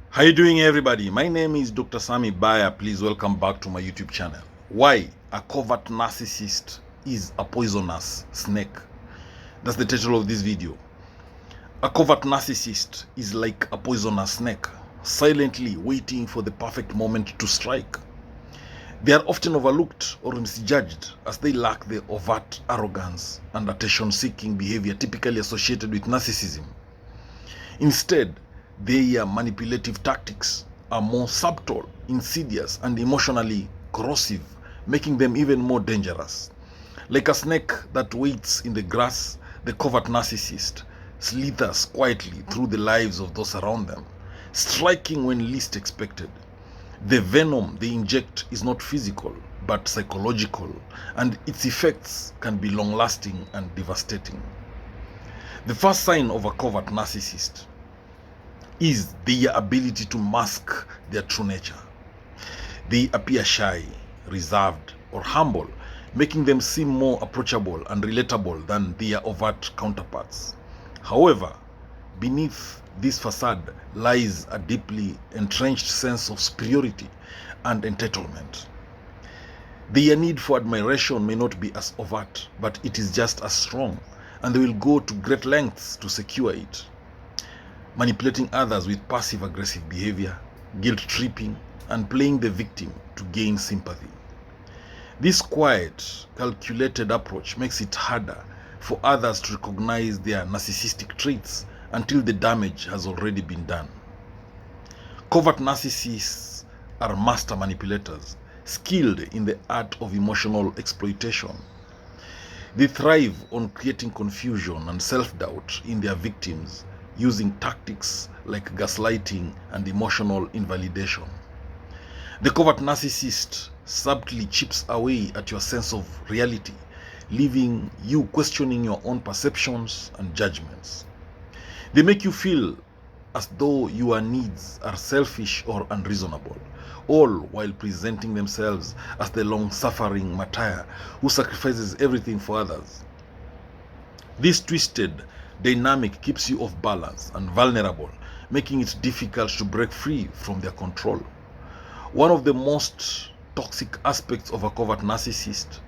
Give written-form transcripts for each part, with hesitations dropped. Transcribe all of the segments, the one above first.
How you doing, everybody? My name is Dr. Sami Baya. Please welcome back to my YouTube channel. Why a covert narcissist is a poisonous snake. That's the title of this video. A covert narcissist is like a poisonous snake, silently waiting for the perfect moment to strike. They are often overlooked or misjudged as they lack the overt arrogance and attention-seeking behavior typically associated with narcissism. Instead, their manipulative tactics are more subtle, insidious, and emotionally corrosive, making them even more dangerous. Like a snake that waits in the grass, the covert narcissist slithers quietly through the lives of those around them, striking when least expected. The venom they inject is not physical, but psychological, and its effects can be long-lasting and devastating. The first sign of a covert narcissist is their ability to mask their true nature. They appear shy, reserved, or humble, making them seem more approachable and relatable than their overt counterparts. However, beneath this facade lies a deeply entrenched sense of superiority and entitlement. Their need for admiration may not be as overt, but it is just as strong, and they will go to great lengths to secure it. Manipulating others with passive-aggressive behavior, guilt-tripping, and playing the victim to gain sympathy. This quiet, calculated approach makes it harder for others to recognize their narcissistic traits until the damage has already been done. Covert narcissists are master manipulators, skilled in the art of emotional exploitation. They thrive on creating confusion and self-doubt in their victims, using tactics like gaslighting and emotional invalidation. The covert narcissist subtly chips away at your sense of reality, leaving you questioning your own perceptions and judgments. They make you feel as though your needs are selfish or unreasonable, all while presenting themselves as the long-suffering martyr who sacrifices everything for others. This twisted dynamic keeps you off balance and vulnerable, making it difficult to break free from their control. One of the most toxic aspects of a covert narcissist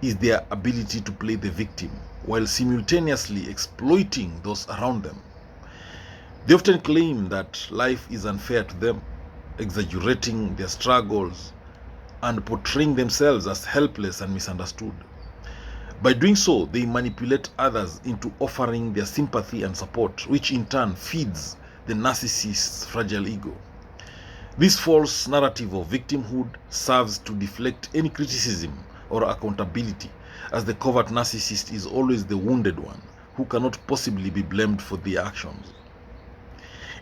is their ability to play the victim while simultaneously exploiting those around them. They often claim that life is unfair to them, exaggerating their struggles and portraying themselves as helpless and misunderstood. By doing so, they manipulate others into offering their sympathy and support, which in turn feeds the narcissist's fragile ego. This false narrative of victimhood serves to deflect any criticism or accountability, as the covert narcissist is always the wounded one who cannot possibly be blamed for their actions.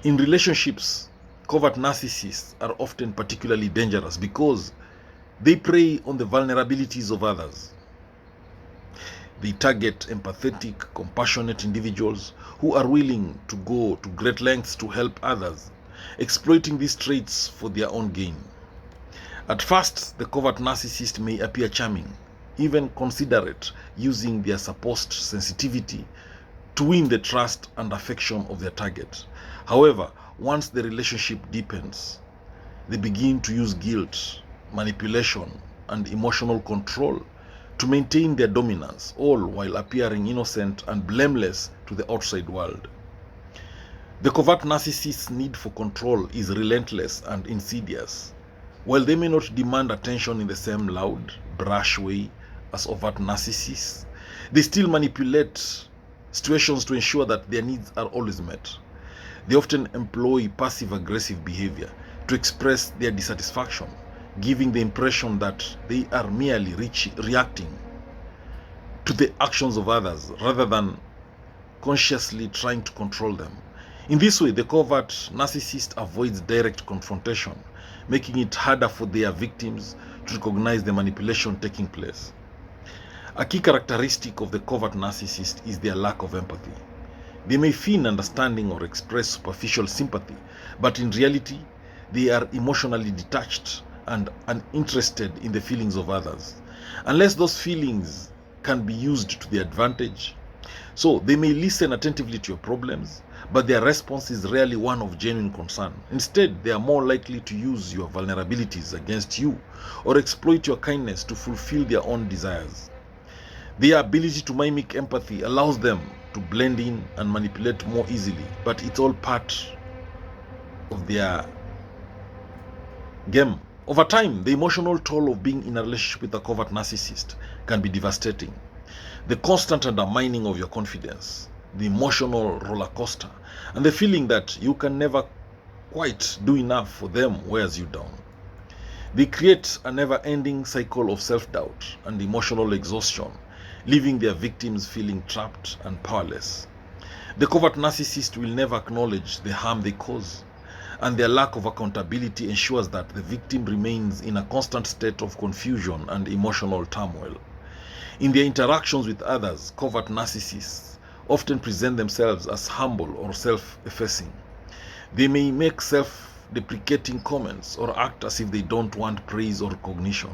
In relationships, covert narcissists are often particularly dangerous because they prey on the vulnerabilities of others. They target empathetic, compassionate individuals who are willing to go to great lengths to help others, exploiting these traits for their own gain. At first, the covert narcissist may appear charming, even considerate, using their supposed sensitivity to win the trust and affection of their target. However, once the relationship deepens, they begin to use guilt, manipulation, and emotional control to maintain their dominance, all while appearing innocent and blameless to the outside world. The covert narcissist's need for control is relentless and insidious. While they may not demand attention in the same loud, brash way as overt narcissists, they still manipulate situations to ensure that their needs are always met. They often employ passive-aggressive behavior to express their dissatisfaction, giving the impression that they are merely reacting to the actions of others rather than consciously trying to control them. In this way, the covert narcissist avoids direct confrontation, making it harder for their victims to recognize the manipulation taking place. A key characteristic of the covert narcissist is their lack of empathy. They may feign understanding or express superficial sympathy, but in reality, they are emotionally detached and uninterested in the feelings of others, unless those feelings can be used to their advantage. So they may listen attentively to your problems, but their response is rarely one of genuine concern. Instead, they are more likely to use your vulnerabilities against you or exploit your kindness to fulfill their own desires. Their ability to mimic empathy allows them to blend in and manipulate more easily, but it's all part of their game. Over time, the emotional toll of being in a relationship with a covert narcissist can be devastating. The constant undermining of your confidence, the emotional roller coaster, and the feeling that you can never quite do enough for them wears you down. They create a never-ending cycle of self-doubt and emotional exhaustion, leaving their victims feeling trapped and powerless. The covert narcissist will never acknowledge the harm they cause, and their lack of accountability ensures that the victim remains in a constant state of confusion and emotional turmoil. In their interactions with others, covert narcissists often present themselves as humble or self-effacing. They may make self-deprecating comments or act as if they don't want praise or recognition,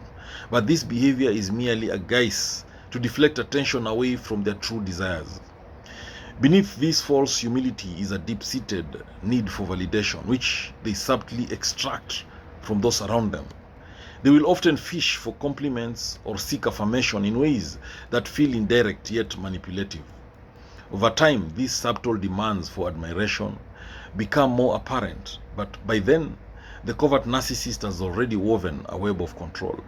but this behavior is merely a guise to deflect attention away from their true desires. Beneath this false humility is a deep-seated need for validation, which they subtly extract from those around them. They will often fish for compliments or seek affirmation in ways that feel indirect yet manipulative. Over time, these subtle demands for admiration become more apparent, but by then, the covert narcissist has already woven a web of control.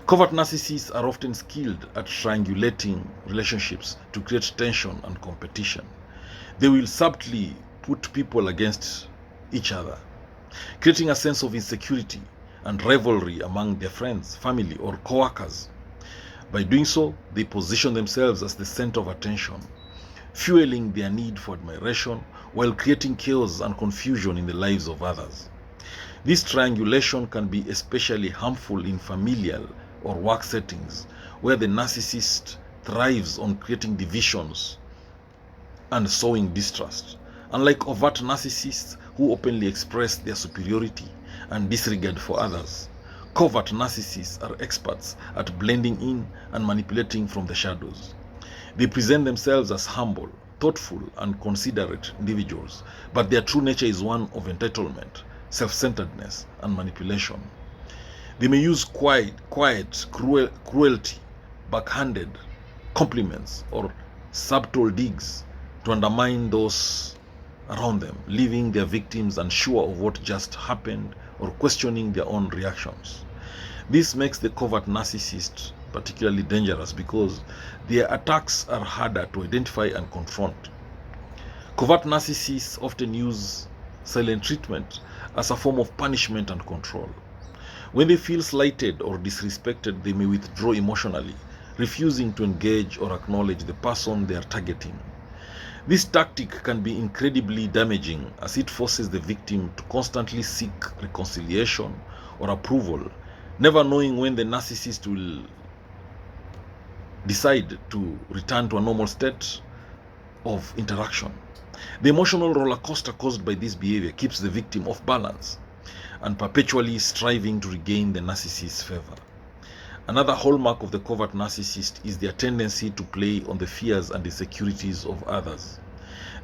Covert narcissists are often skilled at triangulating relationships to create tension and competition. They will subtly put people against each other, creating a sense of insecurity and rivalry among their friends, family, or co-workers. By doing so, they position themselves as the center of attention, fueling their need for admiration while creating chaos and confusion in the lives of others. This triangulation can be especially harmful in familial or work settings, where the narcissist thrives on creating divisions and sowing distrust. Unlike overt narcissists who openly express their superiority and disregard for others, covert narcissists are experts at blending in and manipulating from the shadows. They present themselves as humble, thoughtful, and considerate individuals, but their true nature is one of entitlement, self-centeredness, and manipulation. They may use quiet cruelty, backhanded compliments, or subtle digs to undermine those around them, leaving their victims unsure of what just happened or questioning their own reactions. This makes the covert narcissist particularly dangerous because their attacks are harder to identify and confront. Covert narcissists often use silent treatment as a form of punishment and control. When they feel slighted or disrespected, they may withdraw emotionally, refusing to engage or acknowledge the person they are targeting. This tactic can be incredibly damaging as it forces the victim to constantly seek reconciliation or approval, never knowing when the narcissist will decide to return to a normal state of interaction. The emotional roller coaster caused by this behavior keeps the victim off balance and perpetually striving to regain the narcissist's favor. Another hallmark of the covert narcissist is their tendency to play on the fears and insecurities of others.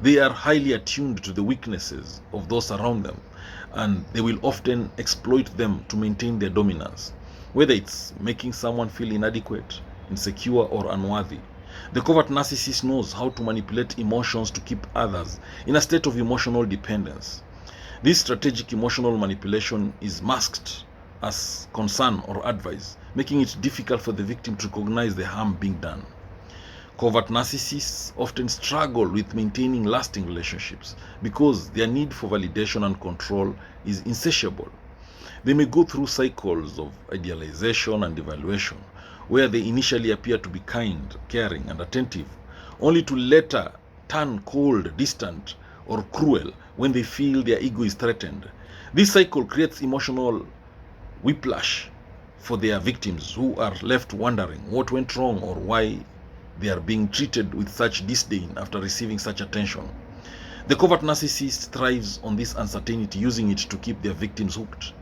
They are highly attuned to the weaknesses of those around them, and they will often exploit them to maintain their dominance, whether it's making someone feel inadequate, insecure, or unworthy. The covert narcissist knows how to manipulate emotions to keep others in a state of emotional dependence. This strategic emotional manipulation is masked as concern or advice, making it difficult for the victim to recognize the harm being done. Covert narcissists often struggle with maintaining lasting relationships because their need for validation and control is insatiable. They may go through cycles of idealization and evaluation, where they initially appear to be kind, caring, and attentive, only to later turn cold, distant, or cruel when they feel their ego is threatened. This cycle creates emotional whiplash for their victims, who are left wondering what went wrong or why they are being treated with such disdain after receiving such attention. The covert narcissist thrives on this uncertainty, using it to keep their victims hooked.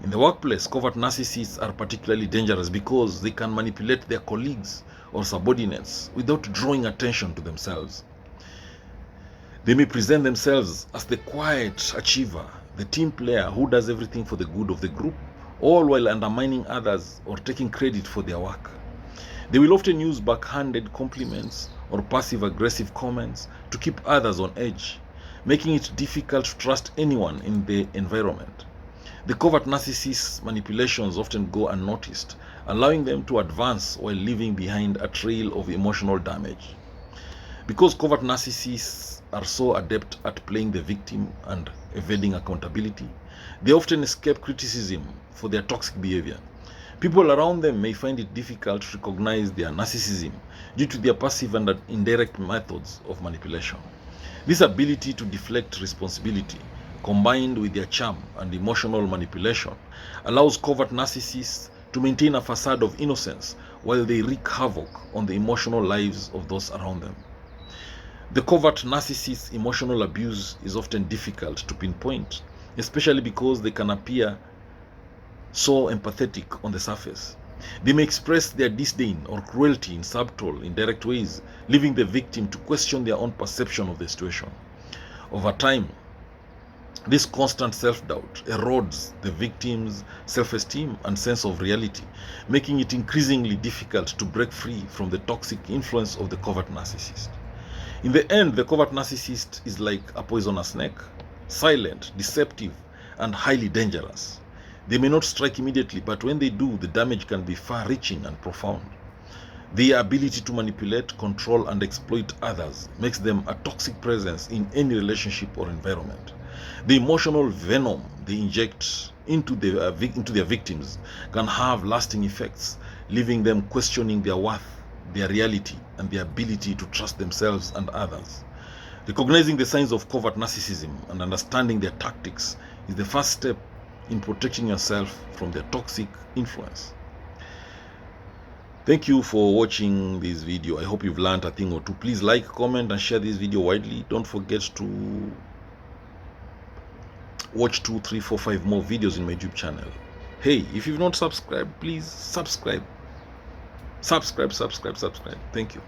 In the workplace, covert narcissists are particularly dangerous because they can manipulate their colleagues or subordinates without drawing attention to themselves. They may present themselves as the quiet achiever, the team player who does everything for the good of the group, all while undermining others or taking credit for their work. They will often use backhanded compliments or passive-aggressive comments to keep others on edge, making it difficult to trust anyone in the environment. The covert narcissist's manipulations often go unnoticed, allowing them to advance while leaving behind a trail of emotional damage. Because covert narcissists are so adept at playing the victim and evading accountability, they often escape criticism for their toxic behavior. People around them may find it difficult to recognize their narcissism due to their passive and indirect methods of manipulation. This ability to deflect responsibility, combined with their charm and emotional manipulation, allows covert narcissists to maintain a facade of innocence while they wreak havoc on the emotional lives of those around them. The covert narcissist's emotional abuse is often difficult to pinpoint, especially because they can appear so empathetic on the surface. They may express their disdain or cruelty in subtle, indirect ways, leaving the victim to question their own perception of the situation. Over time, this constant self-doubt erodes the victim's self-esteem and sense of reality, making it increasingly difficult to break free from the toxic influence of the covert narcissist. In the end, the covert narcissist is like a poisonous snake, silent, deceptive, and highly dangerous. They may not strike immediately, but when they do, the damage can be far-reaching and profound. Their ability to manipulate, control, and exploit others makes them a toxic presence in any relationship or environment. The emotional venom they inject into their victims can have lasting effects, leaving them questioning their worth, their reality, and their ability to trust themselves and others. Recognizing the signs of covert narcissism and understanding their tactics is the first step in protecting yourself from their toxic influence. Thank you for watching this video. I hope you've learned a thing or two. Please like, comment, and share this video widely. Don't forget to watch 2, 3, 4, 5 more videos in my YouTube channel. Hey, if you've not subscribed, please subscribe. Subscribe. Thank you.